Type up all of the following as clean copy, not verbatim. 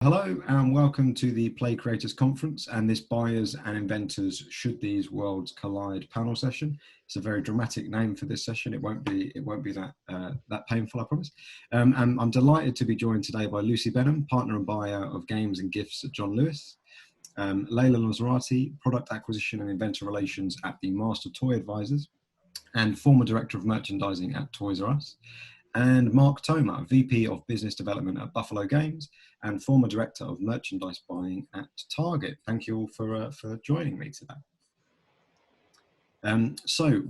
Hello and welcome to the Play Creators Conference and this Buyers and Inventors Should These Worlds Collide panel session. It's a very dramatic name for this session. It won't be that painful, I promise. And I'm delighted to be joined today by Lucy Benham, partner and buyer of games and gifts at John Lewis, Layla Nosrati, product acquisition and inventor relations at the Master Toy Advisors, and former director of merchandising at Toys R Us, and Mark Toma, VP of Business Development at Buffalo Games and former Director of Merchandise Buying at Target. Thank you all for joining me today. So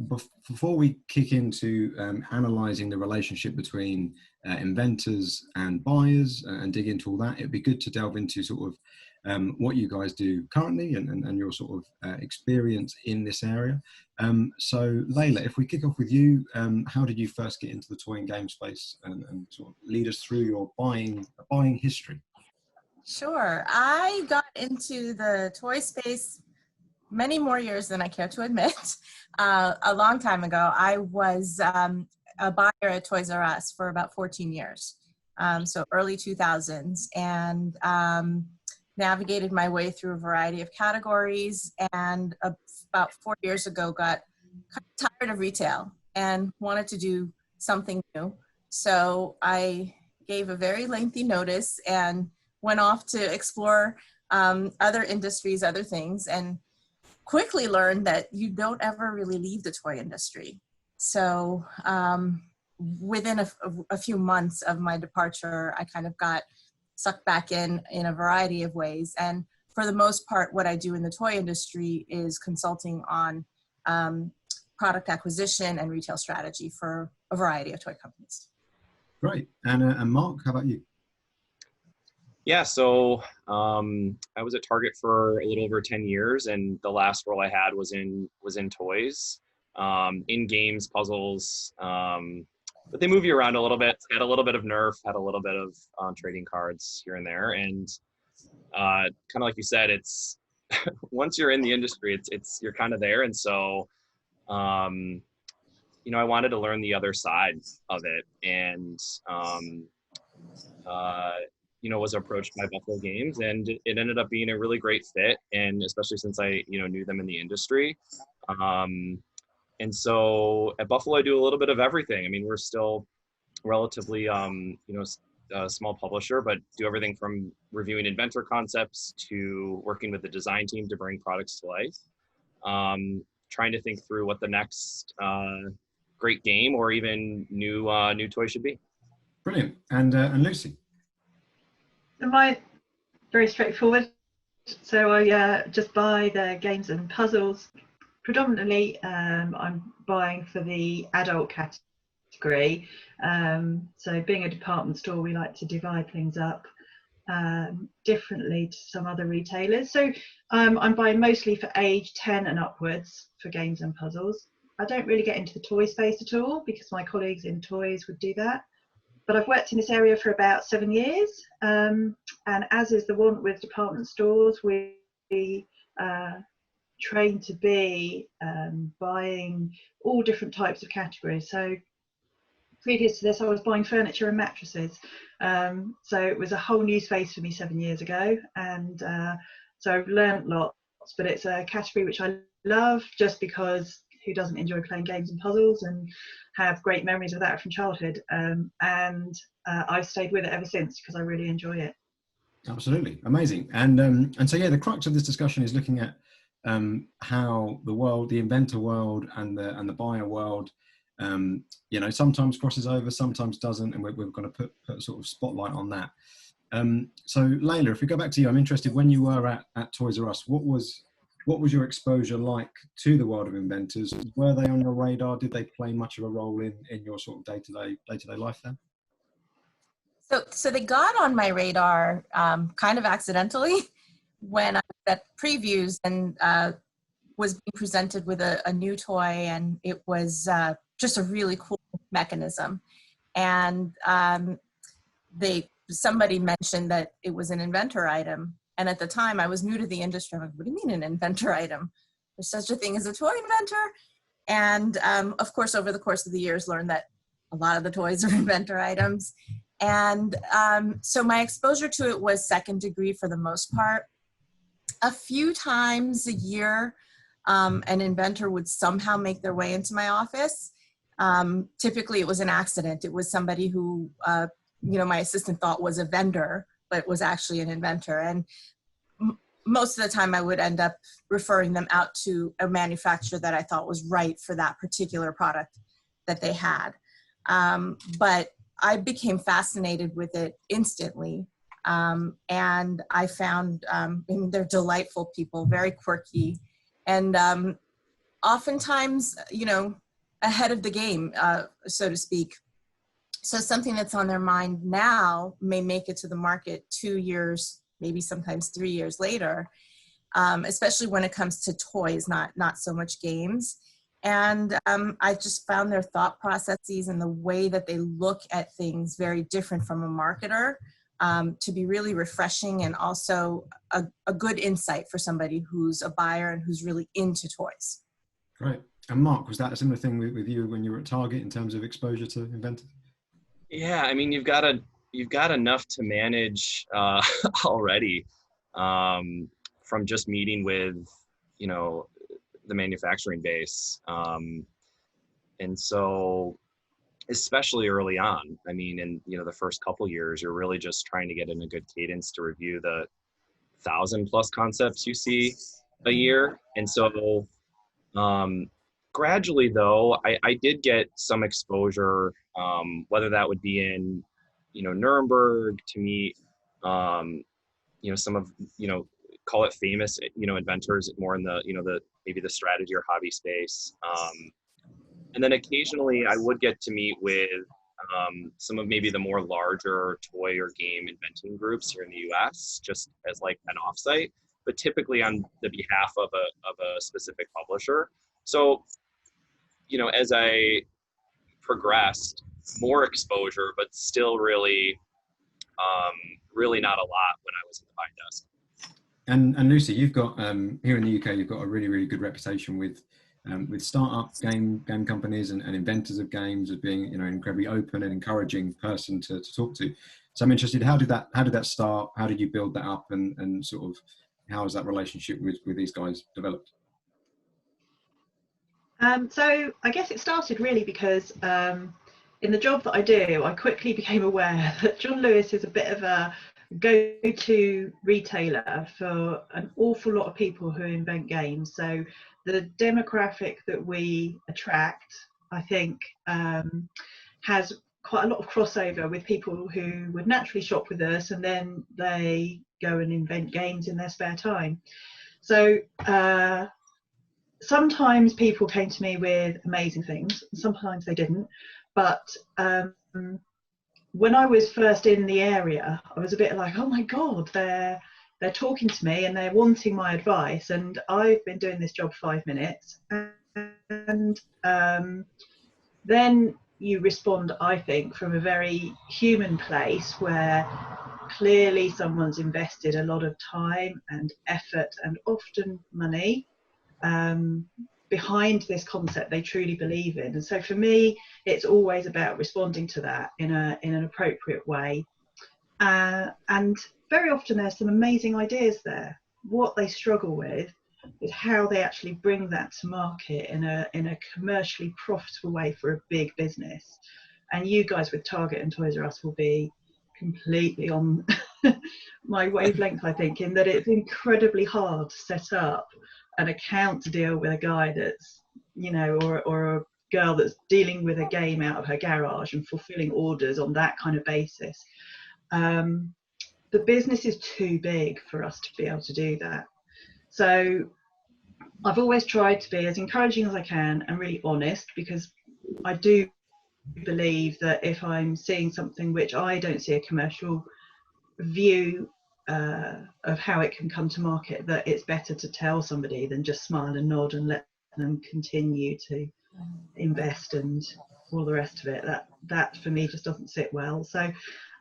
before we kick into analysing the relationship between inventors and buyers and dig into all that, it'd be good to delve into sort of what you guys do currently and your sort of experience in this area. So Layla, if we kick off with you, how did you first get into the toy and game space and sort of lead us through your buying history? Sure. I got into the toy space many more years than I care to admit. A long time ago, I was a buyer at Toys R Us for about 14 years, so early 2000s, and navigated my way through a variety of categories, and about 4 years ago got kind of tired of retail and wanted to do something new. So I gave a very lengthy notice and went off to explore other industries, other things, and quickly learned that you don't ever really leave the toy industry. So within a few months of my departure, I kind of got sucked back in a variety of ways. And for the most part, what I do in the toy industry is consulting on product acquisition and retail strategy for a variety of toy companies. Great. And Mark, how about you? Yeah, so I was at Target for a little over 10 years, and the last role I had was in toys, in games, puzzles, but they move you around a little bit. Had a little bit of Nerf, had a little bit of trading cards here and there, and kind of like you said, it's once you're in the industry, it's you're kind of there, and so you know, I wanted to learn the other side of it, and you know, was approached by Buffalo Games, and it ended up being a really great fit, and especially since I, you know, knew them in the industry. And so at Buffalo, I do a little bit of everything. I mean, we're still relatively, you know, a small publisher, but do everything from reviewing Inventor concepts to working with the design team to bring products to life. Trying to think through what the next great game or even new toy should be. Brilliant. And Lucy? Mine, very straightforward. So I just buy the games and puzzles. Predominantly, I'm buying for the adult category. So being a department store, we like to divide things up differently to some other retailers. So I'm buying mostly for age 10 and upwards for games and puzzles. I don't really get into the toy space at all because my colleagues in toys would do that. But I've worked in this area for about 7 years, and as is the want with department stores, we train to be buying all different types of categories. So previous to this, I was buying furniture and mattresses. So it was a whole new space for me 7 years ago, and so I've learned lots, but it's a category which I love just because who doesn't enjoy playing games and puzzles and have great memories of that from childhood, and I've stayed with it ever since because I really enjoy it. Absolutely amazing. And so yeah, the crux of this discussion is looking at how the inventor world and the buyer world, you know, sometimes crosses over, sometimes doesn't, and we're going to put a sort of spotlight on that. So Layla, if we go back to you, I'm interested, when you were at Toys R Us, what was your exposure like to the world of inventors? Were they on your radar? Did they play much of a role in your sort of day-to-day life then? So they got on my radar kind of accidentally when I was at previews and was being presented with a new toy, and it was just a really cool mechanism. And somebody mentioned that it was an inventor item. And at the time, I was new to the industry. I'm like, what do you mean an inventor item? There's such a thing as a toy inventor. And of course, over the course of the years, learned that a lot of the toys are inventor items. And so my exposure to it was second degree for the most part. A few times a year, an inventor would somehow make their way into my office. Typically, it was an accident. It was somebody who, my assistant thought was a vendor, but was actually an inventor. And most of the time, I would end up referring them out to a manufacturer that I thought was right for that particular product that they had. But I became fascinated with it instantly. And I found, they're delightful people, very quirky, and oftentimes, ahead of the game, so to speak. So something that's on their mind now may make it to the market 2 years, maybe sometimes 3 years later, especially when it comes to toys, not so much games. And I just found their thought processes and the way that they look at things very different from a marketer, to be really refreshing, and also a good insight for somebody who's a buyer and who's really into toys. Great. And Mark, was that a similar thing with you when you were at Target in terms of exposure to Inventor? Yeah, I mean, you've got enough to manage already, from just meeting with, the manufacturing base. And so, especially early on, I mean, in, the first couple years, you're really just trying to get in a good cadence to review the 1,000+ concepts you see a year. And so, gradually though, I did get some exposure, whether that would be in, Nuremberg, to meet, some of, call it famous, inventors more in the, maybe the strategy or hobby space. And then occasionally I would get to meet with some of maybe the more larger toy or game inventing groups here in the US, just as like an offsite, but typically on the behalf of a specific publisher. So, as I progressed, more exposure, but still really not a lot when I was in the buying desk. And Lucy, you've got here in the UK, you've got a really, really good reputation with startup game companies and inventors of games as being, an incredibly open and encouraging person to talk to. So I'm interested, how did that start? How did you build that up, and sort of how has that relationship with these guys developed? So I guess it started really because in the job that I do, I quickly became aware that John Lewis is a bit of a go-to retailer for an awful lot of people who invent games. So the demographic that we attract, I think, has quite a lot of crossover with people who would naturally shop with us, and then they go and invent games in their spare time. So sometimes people came to me with amazing things, sometimes they didn't. But when I was first in the area, I was a bit like, oh my God, they're talking to me and they're wanting my advice. And I've been doing this job 5 minutes. And then you respond, I think, from a very human place where clearly someone's invested a lot of time and effort and often money behind this concept they truly believe in. And so for me, it's always about responding to that in an appropriate way. And very often there's some amazing ideas there. What they struggle with is how they actually bring that to market in a commercially profitable way for a big business. And you guys with Target and Toys R Us will be completely on my wavelength, I think, in that it's incredibly hard to set up an account to deal with a guy that's, or a girl that's dealing with a game out of her garage and fulfilling orders on that kind of basis. The business is too big for us to be able to do that. So I've always tried to be as encouraging as I can and really honest, because I do believe that if I'm seeing something which I don't see a commercial view of how it can come to market, that it's better to tell somebody than just smile and nod and let them continue to invest and all the rest of it. That for me just doesn't sit well. So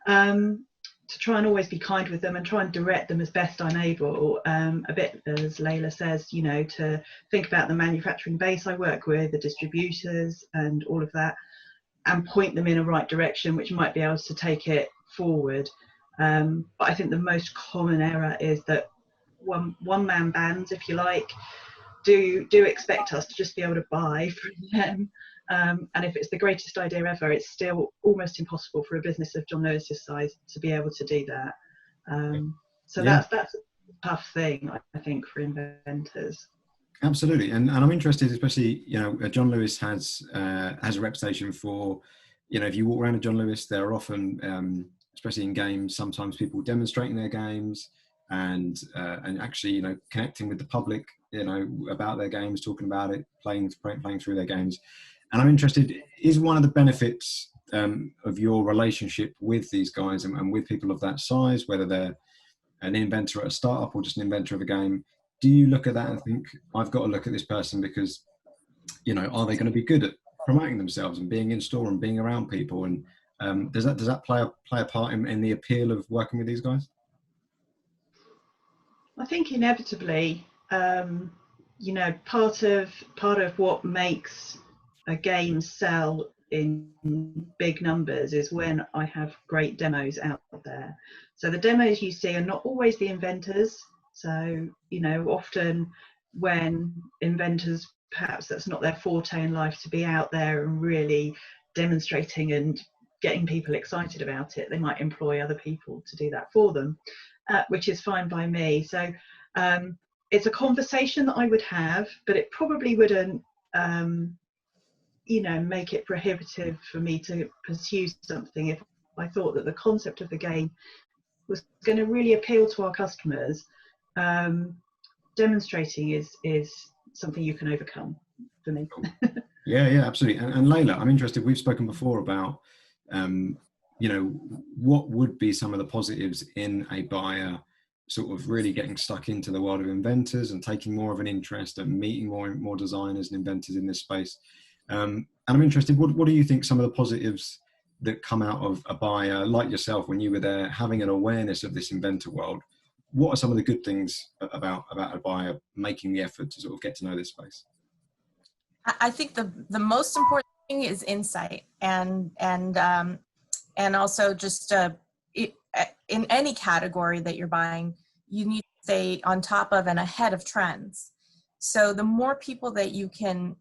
to try and always be kind with them and try and direct them as best I'm able, a bit as Layla says, to think about the manufacturing base I work with, the distributors and all of that, and point them in a right direction, which might be able to take it forward. But I think the most common error is that one-man bands, if you like, do expect us to just be able to buy from them. And if it's the greatest idea ever, it's still almost impossible for a business of John Lewis's size to be able to do that. So Yeah. that's a tough thing, I think, for inventors. Absolutely, and I'm interested, especially, you know, John Lewis has a reputation for, you know, if you walk around a John Lewis, there are often, especially in games, sometimes people demonstrating their games and actually, you know, connecting with the public, you know, about their games, talking about it, playing through their games. And I'm interested, is one of the benefits of your relationship with these guys and with people of that size, whether they're an inventor at a startup or just an inventor of a game, do you look at that and think, I've got to look at this person because, you know, are they going to be good at promoting themselves and being in store and being around people? And does that play a part in the appeal of working with these guys? I think inevitably, you know, part of what makes a game sell in big numbers is when I have great demos out there. So the demos you see are not always the inventors. So, you know, often when inventors, perhaps that's not their forte in life, to be out there and really demonstrating and getting people excited about it, they might employ other people to do that for them, which is fine by me. So it's a conversation that I would have, but it probably wouldn't, you know, make it prohibitive for me to pursue something if I thought that the concept of the game was going to really appeal to our customers. Demonstrating is something you can overcome for me. Yeah, absolutely. And Layla, I'm interested, we've spoken before about, you know, what would be some of the positives in a buyer sort of really getting stuck into the world of inventors and taking more of an interest and meeting more designers and inventors in this space. And I'm interested, what do you think some of the positives that come out of a buyer like yourself when you were there, having an awareness of this inventor world? What are some of the good things about a buyer making the effort to sort of get to know this space? I think the most important thing is insight and also just in any category that you're buying, you need to stay on top of and ahead of trends. So the more people that you can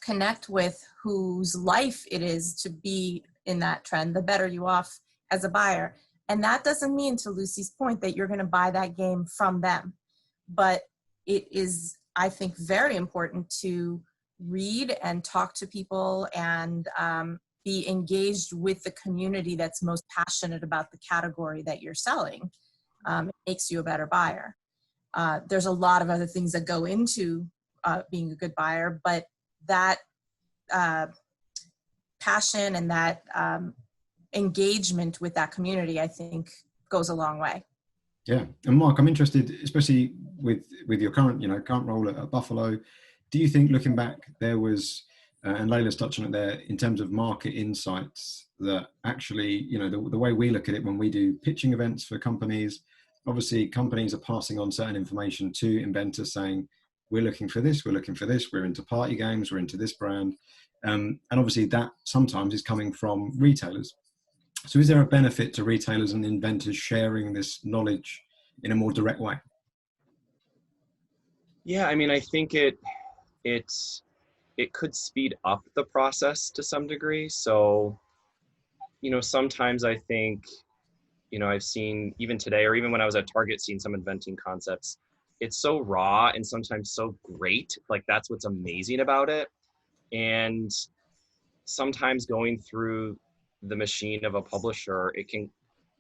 connect with whose life it is to be in that trend, the better you off as a buyer. And that doesn't mean, to Lucy's point, that you're going to buy that game from them. But it is, I think, very important to read and talk to people and be engaged with the community that's most passionate about the category that you're selling. It makes you a better buyer. There's a lot of other things that go into being a good buyer, but that passion and that engagement with that community, I think, goes a long way. Yeah, and Mark, I'm interested, especially with your current role at Buffalo. Do you think, looking back, there was, and Layla's touching on it there, in terms of market insights, that actually, you know, the way we look at it when we do pitching events for companies, obviously companies are passing on certain information to inventors saying, we're looking for this, we're into party games, we're into this brand. And obviously that sometimes is coming from retailers. So is there a benefit to retailers and inventors sharing this knowledge in a more direct way? Yeah, I mean, I think it could speed up the process to some degree. So, you know, sometimes I think, you know, I've seen even today, or even when I was at Target, seeing some inventing concepts, it's so raw and sometimes so great. Like, that's what's amazing about it. And sometimes going through the machine of a publisher, it can,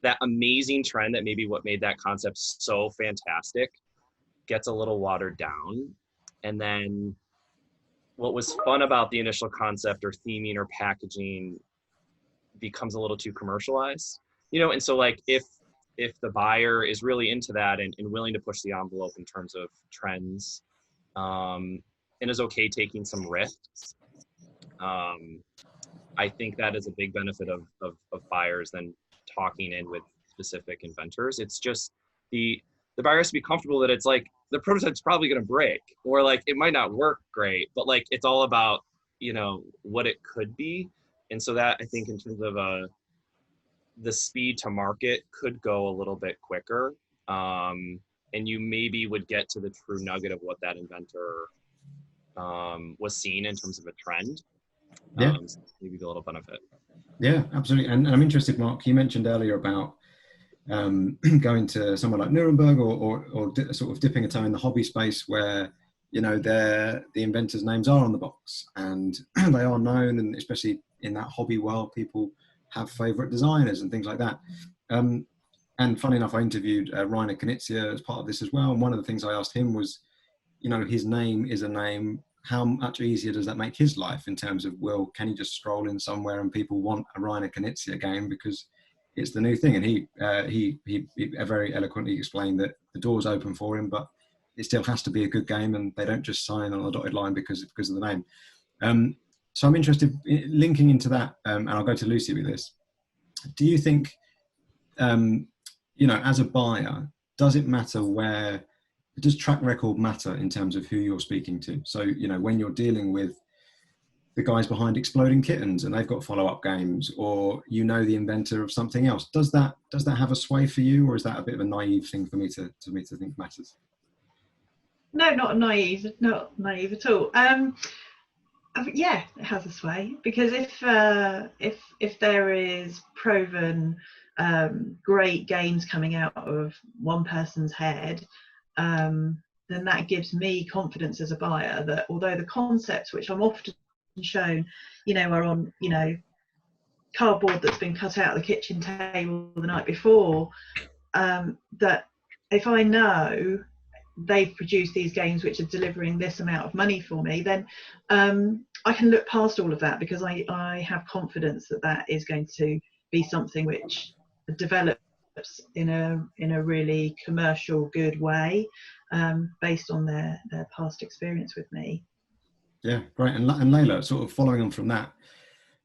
that amazing trend that maybe what made that concept so fantastic gets a little watered down. And then what was fun about the initial concept or theming or packaging becomes a little too commercialized, you know? And so, like, if the buyer is really into that and willing to push the envelope in terms of trends, and is okay taking some risks, I think that is a big benefit of buyers than talking in with specific inventors. It's just the buyer has to be comfortable that it's like the prototype's probably going to break, or like it might not work great, but like it's all about, you know, what it could be. And so that, I think, in terms of the speed to market could go a little bit quicker. And you maybe would get to the true nugget of what that inventor was seen in terms of a trend. Yeah. So maybe a little benefit. Yeah, absolutely. And I'm interested, Mark, you mentioned earlier about going to somewhere like Nuremberg or sort of dipping a toe in the hobby space where, you know, the inventors' names are on the box and they are known, and especially in that hobby world, people have favorite designers and things like that. And funny enough, I interviewed Rainer Knizia as part of this as well. And one of the things I asked him was, you know, his name is a name. How much easier does that make his life in terms of, well, can he just stroll in somewhere and people want a Rainer Knizia game because it's the new thing? And he very eloquently explained that the door's open for him, but it still has to be a good game, and they don't just sign on a dotted line because of the name. So I'm interested in linking into that, and I'll go to Lucy with this. Do you think, you know, as a buyer, does it matter where? Does track record matter in terms of who you're speaking to? So, you know, when you're dealing with the guys behind Exploding Kittens and they've got follow-up games, or you know the inventor of something else, does that have a sway for you, or is that a bit of a naive thing for me to think matters? No, not naive at all. Yeah, it has a sway, because if there is proven great games coming out of one person's head, then that gives me confidence as a buyer that although the concepts, which I'm often shown, you know, are on, you know, cardboard that's been cut out of the kitchen table the night before, that if I know they've produced these games which are delivering this amount of money for me, then I can look past all of that, because I have confidence that that is going to be something which develops in a really commercial good way, based on their past experience with me. Yeah, great. And Layla, sort of following on from that,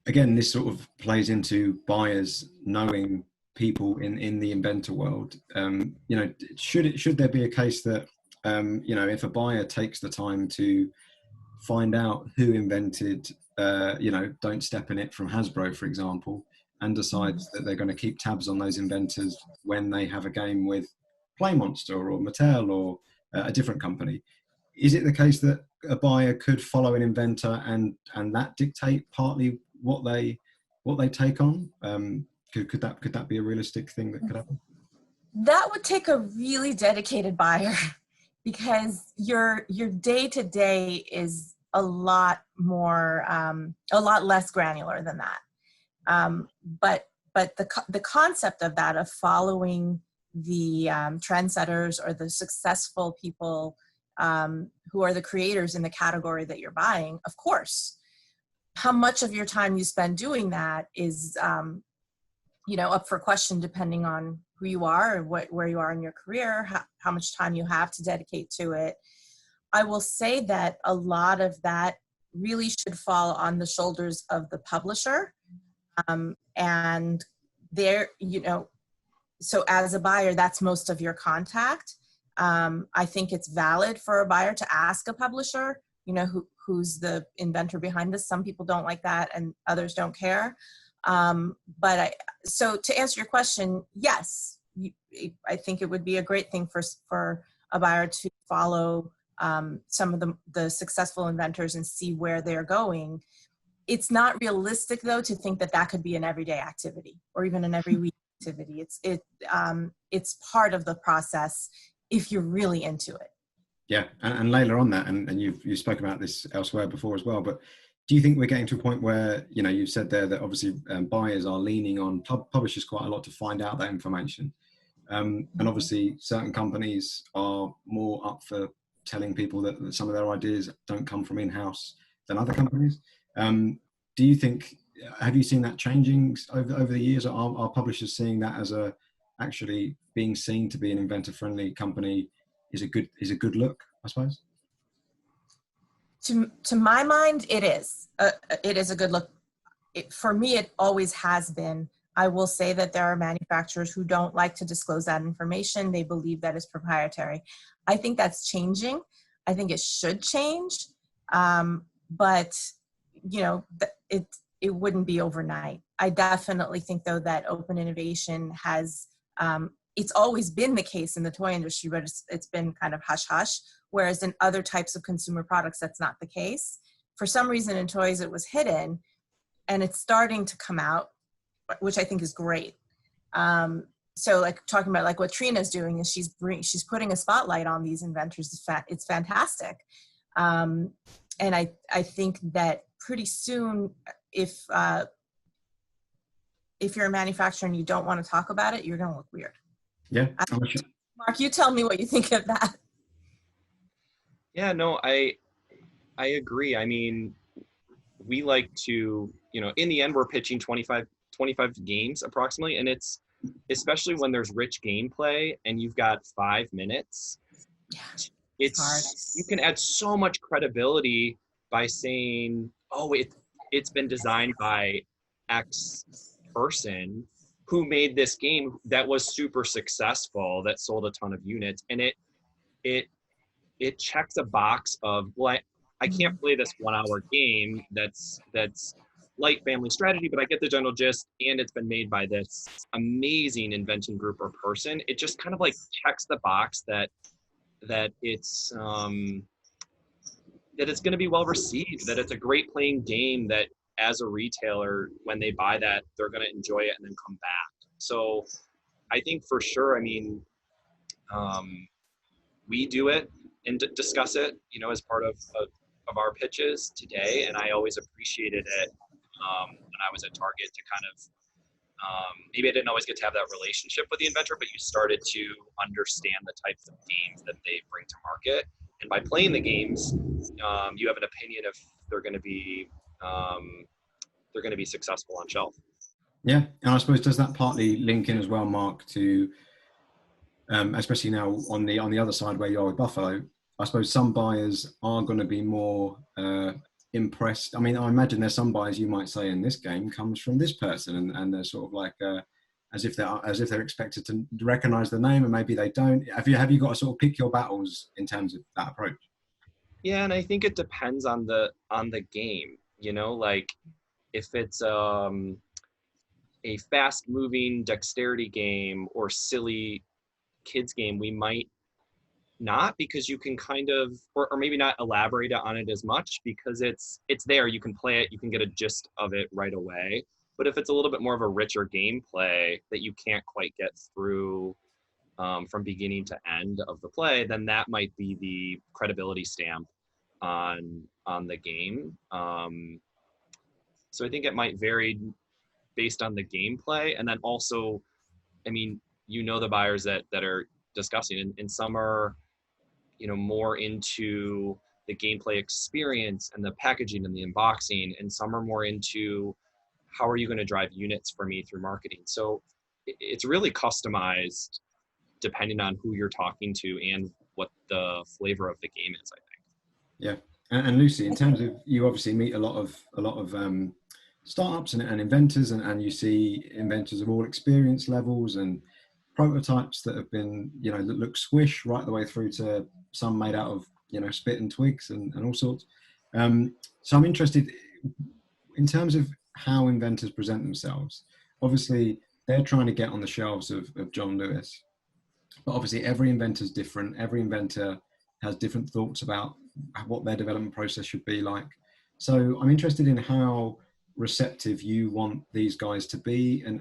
again, this sort of plays into buyers knowing people in the inventor world. You know, should there be a case that, you know, if a buyer takes the time to find out who invented, you know, Don't Step in It from Hasbro, for example, and decides that they're going to keep tabs on those inventors when they have a game with Playmonster or Mattel or a different company, is it the case that a buyer could follow an inventor and that dictate partly what they take on? Could that be a realistic thing that could happen? That would take a really dedicated buyer, because your day-to-day is a lot more, a lot less granular than that. But the concept of that, of following the trendsetters or the successful people who are the creators in the category that you're buying, of course. How much of your time you spend doing that is, you know, up for question depending on who you are and where you are in your career, how much time you have to dedicate to it. I will say that a lot of that really should fall on the shoulders of the publisher. And there, you know, so as a buyer, that's most of your contact. I think it's valid for a buyer to ask a publisher, you know, who's the inventor behind this. Some people don't like that and others don't care. So to answer your question, yes, I think it would be a great thing for a buyer to follow some of the successful inventors and see where they're going. It's not realistic, though, to think that that could be an everyday activity or even an every week activity. It's part of the process if you're really into it. Yeah, and Layla, on that, and you spoke about this elsewhere before as well, but do you think we're getting to a point where, you know, you've said there that obviously buyers are leaning on publishers quite a lot to find out that information, and obviously certain companies are more up for telling people that some of their ideas don't come from in-house than other companies. Do you think, have you seen that changing over the years? Are publishers seeing that as actually being seen to be an inventor-friendly company is a good look, I suppose? To my mind, it is. It is a good look. For me, it always has been. I will say that there are manufacturers who don't like to disclose that information. They believe that is proprietary. I think that's changing. I think it should change. But, you know, it wouldn't be overnight. I definitely think, though, that open innovation has, it's always been the case in the toy industry, but it's been kind of hush hush, whereas in other types of consumer products, that's not the case. For some reason in toys, it was hidden, and it's starting to come out, which I think is great. So like talking about like what Trina's doing is she's putting a spotlight on these inventors. It's fantastic. And I think that pretty soon, if you're a manufacturer and you don't want to talk about it, you're going to look weird. Yeah. Mark, you tell me what you think of that. Yeah, no, I agree. I mean, we like to, in the end, we're pitching 25 games approximately. And it's, especially when there's rich gameplay and you've got 5 minutes, you can add so much credibility by saying, oh, it's been designed by X person who made this game that was super successful, that sold a ton of units. And it checks a box of, well, I can't play this 1 hour game that's light family strategy, but I get the general gist, and it's been made by this amazing invention group or person. It just kind of like checks the box that it's that it's going to be well received, that it's a great playing game, that as a retailer, when they buy that, they're going to enjoy it and then come back. So I think for sure, I mean, we do it and discuss it, as part of our pitches today. And I always appreciated it when I was at Target to kind of, maybe I didn't always get to have that relationship with the inventor, but you started to understand the types of games that they bring to market. And by playing the games, you have an opinion if they're going to be successful on shelf. Yeah, and I suppose does that partly link in as well, Mark, to especially now on the other side where you are with Buffalo, I suppose some buyers are going to be more impressed. I mean, I imagine there's some buyers you might say in this game comes from this person, and they're sort of like as if they're expected to recognize the name, and maybe they don't. Have you got to sort of pick your battles in terms of that approach? Yeah, and I think it depends on the game. Like if it's a fast moving dexterity game or silly kids game, we might not, because you can kind of, or maybe not elaborate on it as much, because it's there, you can play it, you can get a gist of it right away. But if it's a little bit more of a richer gameplay that you can't quite get through from beginning to end of the play, then that might be the credibility stamp on the game. So I think it might vary based on the gameplay. And then also, I mean, the buyers that are discussing, and some are, more into the gameplay experience and the packaging and the unboxing, and some are more into how are you going to drive units for me through marketing. So it's really customized depending on who you're talking to and what the flavor of the game is, I think. Yeah, and Lucy, in terms of, you obviously meet a lot of startups and inventors, and you see inventors of all experience levels and prototypes that have been, that look squish right the way through to some made out of, spit and twigs and all sorts. So I'm interested in terms of how inventors present themselves. Obviously, they're trying to get on the shelves of John Lewis, but obviously every inventor is different. Every inventor has different thoughts about what their development process should be like. So I'm interested in how receptive you want these guys to be, and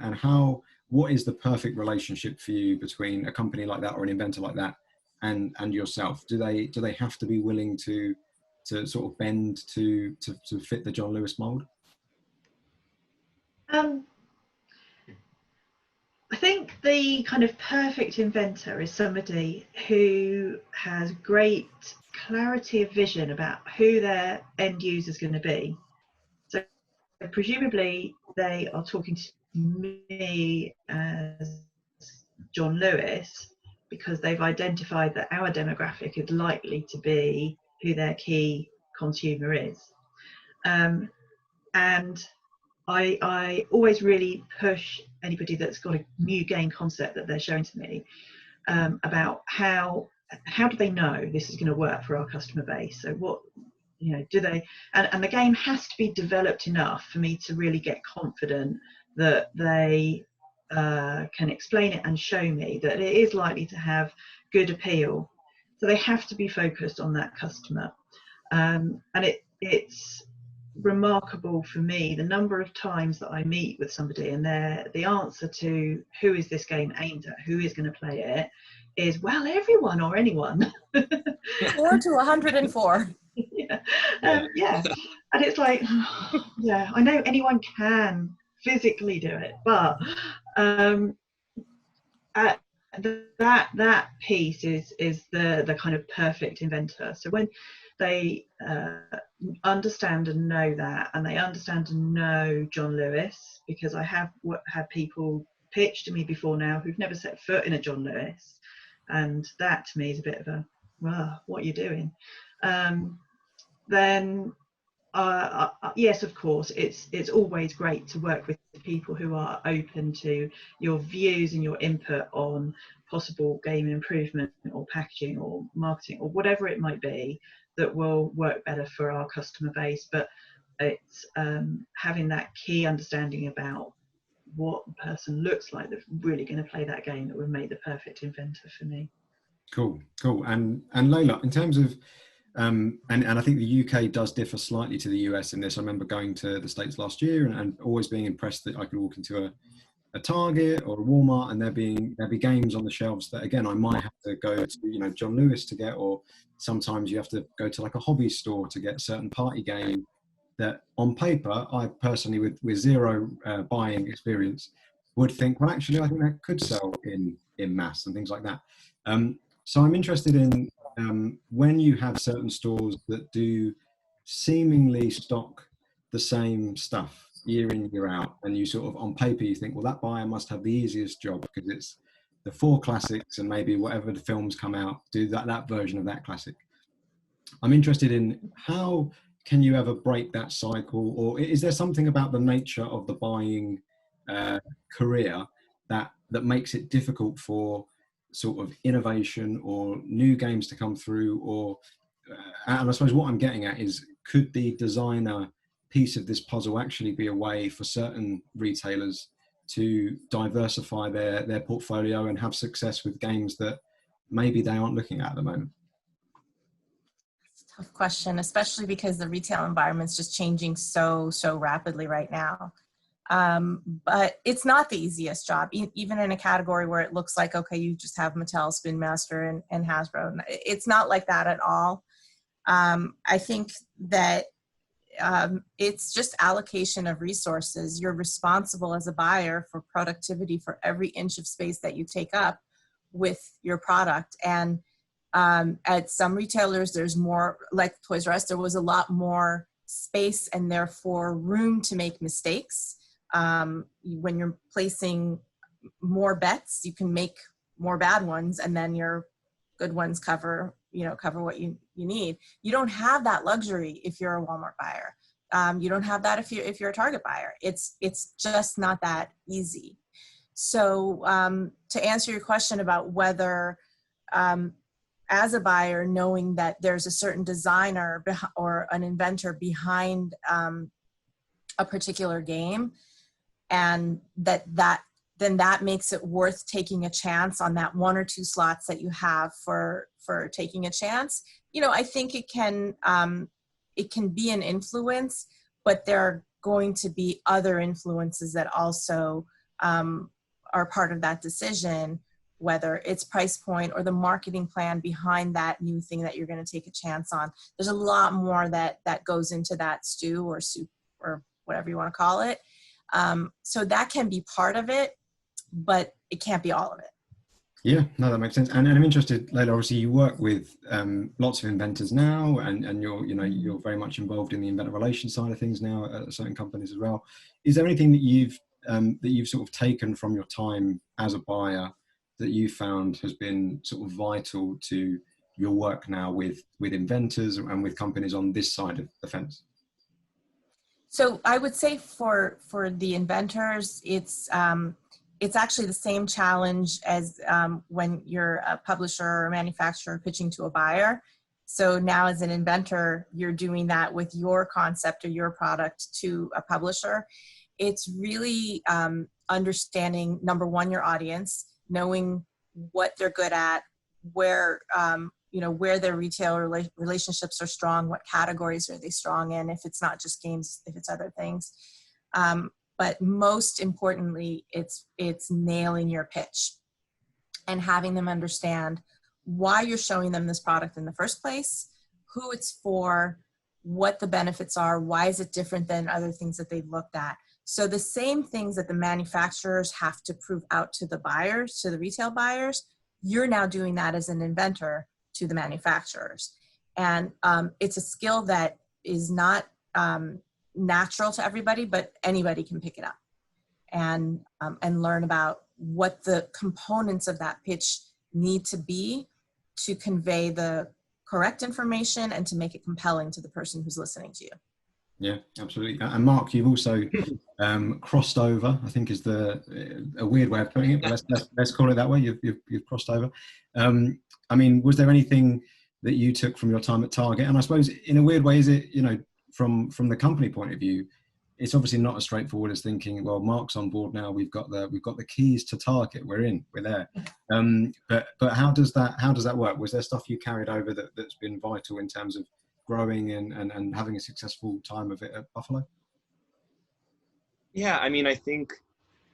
what is the perfect relationship for you between a company like that or an inventor like that and yourself? Do they have to be willing to sort of bend to fit the John Lewis mold? I think the kind of perfect inventor is somebody who has great clarity of vision about who their end user is going to be. So presumably they are talking to me as John Lewis because they've identified that our demographic is likely to be who their key consumer is. And I always really push anybody that's got a new game concept that they're showing to me about how do they know this is going to work for our customer base. So what you know, do they, and the game has to be developed enough for me to really get confident that they can explain it and show me that it is likely to have good appeal. So they have to be focused on that customer. And it's remarkable for me the number of times that I meet with somebody and the answer to who is this game aimed at, who is going to play it, is, well, everyone or anyone. 4 to 104. Yeah. Yeah, and it's like, yeah, I know anyone can physically do it, but that piece is the kind of perfect inventor. So when they understand and know that, and they understand and know John Lewis, because I have had people pitch to me before now who've never set foot in a John Lewis, and that to me is a bit of a, well, what are you doing? Then yes, of course, it's always great to work with people who are open to your views and your input on possible game improvement or packaging or marketing or whatever it might be that will work better for our customer base. But it's having that key understanding about what the person looks like that's really going to play that game that would make the perfect inventor for me. Cool. And Layla, in terms of and I think the UK does differ slightly to the US in this. I remember going to the States last year and always being impressed that I could walk into a Target or a Walmart and there'd be games on the shelves that, again, I might have to go to, you know, John Lewis to get, or sometimes you have to go to like a hobby store to get a certain party game that on paper, I personally, with zero buying experience, would think, well, actually, I think that could sell in mass and things like that. So I'm interested in when you have certain stores that do seemingly stock the same stuff year in, year out, and you sort of, on paper, you think, well, that buyer must have the easiest job because it's the 4 classics and maybe whatever the films come out, do that version of that classic. I'm interested in how can you ever break that cycle, or is there something about the nature of the buying career that makes it difficult for sort of innovation or new games to come through? Or and I suppose what I'm getting at is, could the designer piece of this puzzle actually be a way for certain retailers to diversify their portfolio and have success with games that maybe they aren't looking at the moment? Tough question, especially because the retail environment's just changing so rapidly right now. But it's not the easiest job, even in a category where it looks like, okay, you just have Mattel, Spin Master, and Hasbro. It's not like that at all. I think that it's just allocation of resources. You're responsible as a buyer for productivity for every inch of space that you take up with your product. And at some retailers, there's more, like Toys R Us, there was a lot more space and therefore room to make mistakes. When you're placing more bets, you can make more bad ones, and then your good ones cover what you need. You don't have that luxury if you're a Walmart buyer. You don't have that if you're a Target buyer. It's just not that easy. So to answer your question about whether as a buyer, knowing that there's a certain designer or an inventor behind a particular game, and then that makes it worth taking a chance on that 1 or 2 slots that you have for taking a chance. I think it can be an influence, but there are going to be other influences that also are part of that decision, whether it's price point or the marketing plan behind that new thing that you're going to take a chance on. There's a lot more that goes into that stew or soup or whatever you want to call it. So that can be part of it, but it can't be all of it. Yeah, no, that makes sense. And I'm interested, Layla, obviously you work with lots of inventors now, and you're very much involved in the inventor relations side of things now at certain companies as well. Is there anything that you've sort of taken from your time as a buyer that you found has been sort of vital to your work now with inventors and with companies on this side of the fence? So I would say for the inventors, it's actually the same challenge as when you're a publisher or a manufacturer pitching to a buyer. So now as an inventor, you're doing that with your concept or your product to a publisher. It's really understanding, number one, your audience, knowing what they're good at, where, where their retail relationships are strong, what categories are they strong in, if it's not just games, if it's other things. But most importantly, it's nailing your pitch and having them understand why you're showing them this product in the first place, who it's for, what the benefits are, why is it different than other things that they've looked at. So the same things that the manufacturers have to prove out to the buyers, to the retail buyers, you're now doing that as an inventor to the manufacturers. And it's a skill that is not natural to everybody, but anybody can pick it up and learn about what the components of that pitch need to be to convey the correct information and to make it compelling to the person who's listening to you. Yeah, absolutely. And Mark, you've also crossed over, I think is a weird way of putting it, but let's call it that way. You've crossed over. I mean, was there anything that you took from your time at Target? And I suppose in a weird way, is it, from the company point of view, it's obviously not as straightforward as thinking, well, Mark's on board now. We've got the keys to Target. We're there. But how does that work? Was there stuff you carried over that's been vital in terms of growing and having a successful time of it at Buffalo? Yeah, I mean, I think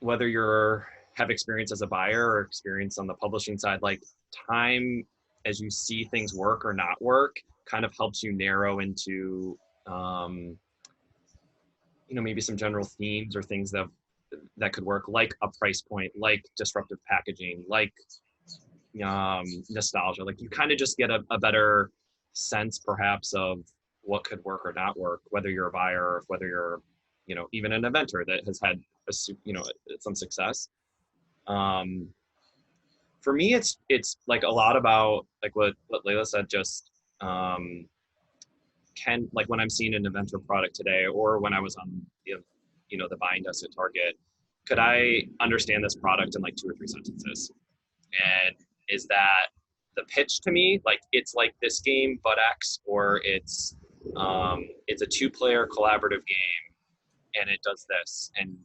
whether have experience as a buyer or experience on the publishing side, like time as you see things work or not work kind of helps you narrow into maybe some general themes or things that could work, like a price point, like disruptive packaging, like nostalgia. Like you kind of just get a better sense perhaps of what could work or not work, whether you're a buyer or whether you're even an inventor that has had some success. For me, it's like a lot about like what Layla said, just like when I'm seeing an Inventor product today, or when I was on the buying desk at Target, could I understand this product in like 2 or 3 sentences? And is that the pitch to me? Like it's like this game but X, or it's a 2-player collaborative game and it does this. And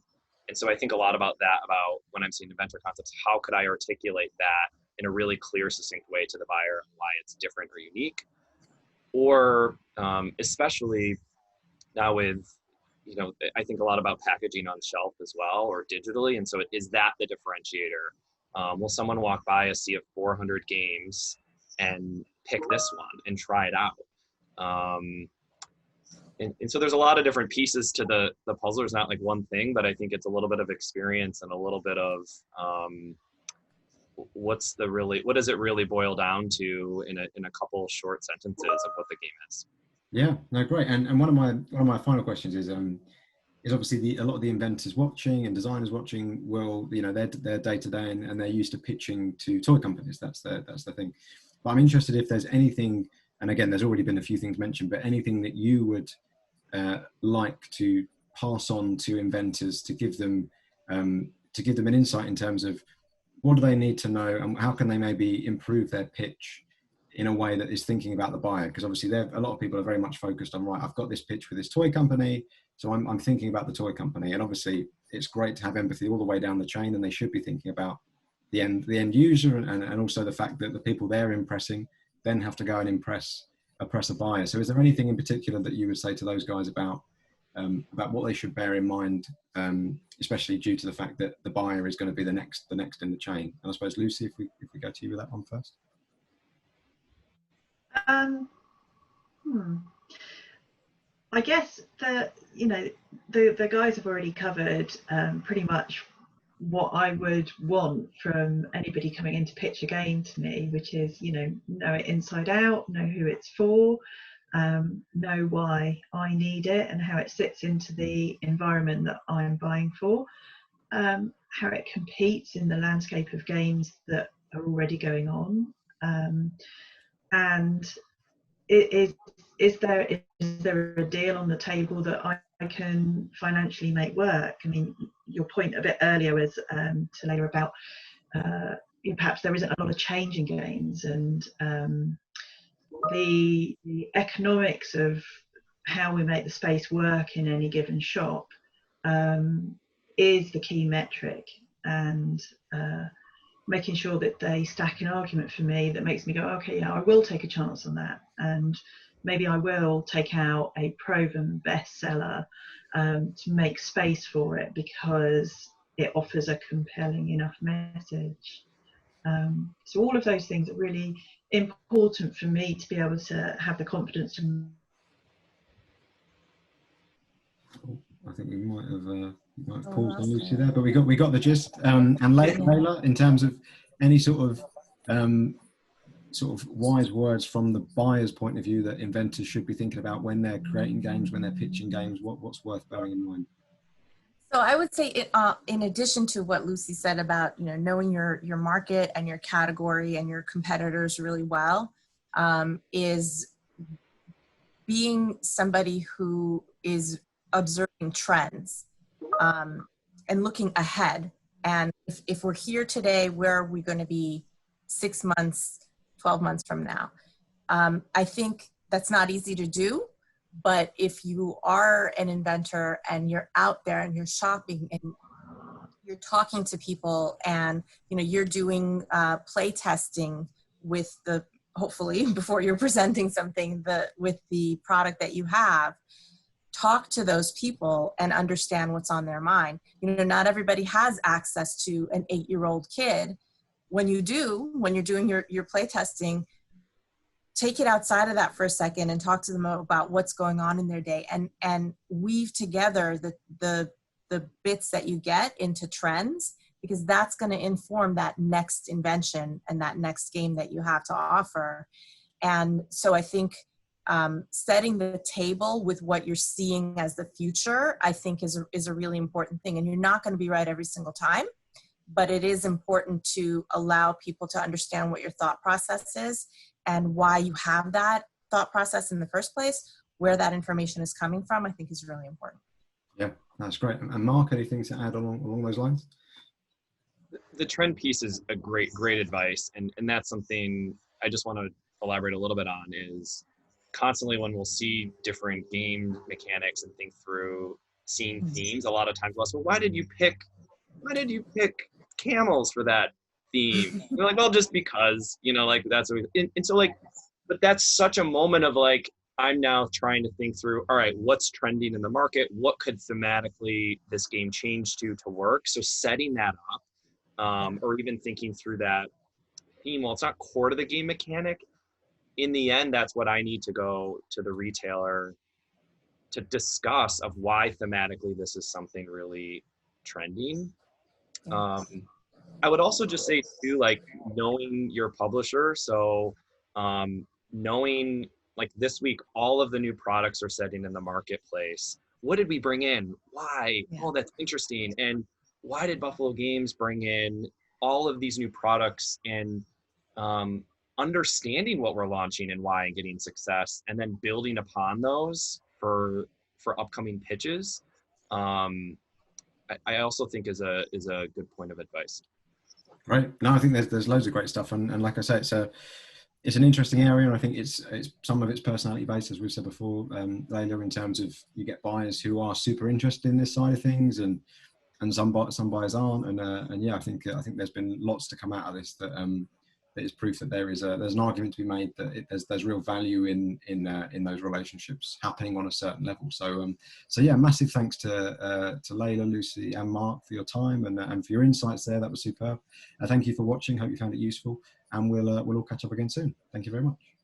so I think a lot about that, about when I'm seeing Inventor concepts, how could I articulate that in a really clear, succinct way to the buyer, why it's different or unique? Or especially now with, I think a lot about packaging on shelf as well, or digitally. And so is that the differentiator? Will someone walk by a sea of 400 games and pick this one and try it out? And so there's a lot of different pieces to the puzzle. There's not like one thing, but I think it's a little bit of experience and a little bit of what does it really boil down to in a couple short sentences of what the game is. Yeah, no, great. And one of my final questions is obviously a lot of the inventors watching and designers watching will, they're day to day and they're used to pitching to toy companies. That's the thing. But I'm interested if there's anything, and again, there's already been a few things mentioned, but anything that you would like to pass on to inventors to give them an insight in terms of what do they need to know and how can they maybe improve their pitch in a way that is thinking about the buyer? Because obviously a lot of people are very much focused on, right, I've got this pitch for this toy company, so I'm thinking about the toy company. And obviously it's great to have empathy all the way down the chain, and they should be thinking about the end user and also the fact that the people they're impressing then have to go and impress a buyer. So is there anything in particular that you would say to those guys about what they should bear in mind, especially due to the fact that the buyer is going to be the next in the chain? And I suppose, Lucy, if we go to you with that one first. I guess the guys have already covered pretty much what I would want from anybody coming in to pitch a game to me, which is know it inside out, know who it's for, know why I need it and how it sits into the environment that I'm buying for, how it competes in the landscape of games that are already going on, and is there a deal on the table that I can financially make work? I mean, your point a bit earlier was to Layla about perhaps there isn't a lot of change in games, and the economics of how we make the space work in any given shop is the key metric, and making sure that they stack an argument for me that makes me go, okay, yeah, I will take a chance on that, and maybe I will take out a proven bestseller to make space for it because it offers a compelling enough message. So all of those things are really important for me to be able to have the confidence to. I think we might have paused on Lucy there, but we got the gist. And Layla, in terms of any sort of wise words from the buyer's point of view that inventors should be thinking about when they're creating games, when they're pitching games, what's worth bearing in mind? So I would say, in addition to what Lucy said about knowing your market and your category and your competitors really well, is being somebody who is observing trends and looking ahead. And if we're here today, where are we going to be 6 months, 12 months from now? I think that's not easy to do. But if you are an inventor and you're out there and you're shopping and you're talking to people and you're doing play testing with hopefully before you're presenting something with the product that you have, talk to those people and understand what's on their mind. Not everybody has access to an 8-year-old kid. When you do, when you're doing your play testing, take it outside of that for a second and talk to them about what's going on in their day, and weave together the bits that you get into trends, because that's going to inform that next invention and that next game that you have to offer. And so I think setting the table with what you're seeing as the future, I think is a really important thing. And you're not going to be right every single time, but it is important to allow people to understand what your thought process is and why you have that thought process in the first place, where that information is coming from, I think is really important. Yeah, that's great. And Mark, anything to add along those lines? The trend piece is a great advice. And that's something I just want to elaborate a little bit on, is constantly when we'll see different game mechanics and think through seeing themes, a lot of times we'll ask, well, why did you pick camels for that theme? You're like, well, just because, that's what and so but that's such a moment of I'm now trying to think through, all right, what's trending in the market? What could thematically this game change to work? So setting that up, or even thinking through that theme, well, it's not core to the game mechanic. In the end, that's what I need to go to the retailer to discuss of why thematically this is something really trending. I would also just say too, knowing your publisher. So knowing this week, all of the new products are setting in the marketplace. What did we bring in? Why? Yeah. Oh, that's interesting. And why did Buffalo Games bring in all of these new products, and understanding what we're launching and why, and getting success, and then building upon those for upcoming pitches. I also think is a good point of advice. Right. No, I think there's loads of great stuff, and like I say, it's an interesting area, and I think it's some of it's personality based, as we've said before, Layla, in terms of you get buyers who are super interested in this side of things, and some buyers aren't, and yeah, I think there's been lots to come out of this that is proof that there's an argument to be made that there's real value in those relationships happening on a certain level. So yeah, massive thanks to Layla, Lucy, and Mark for your time and for your insights there. That was superb. Thank you for watching. Hope you found it useful, and we'll all catch up again soon. Thank you very much.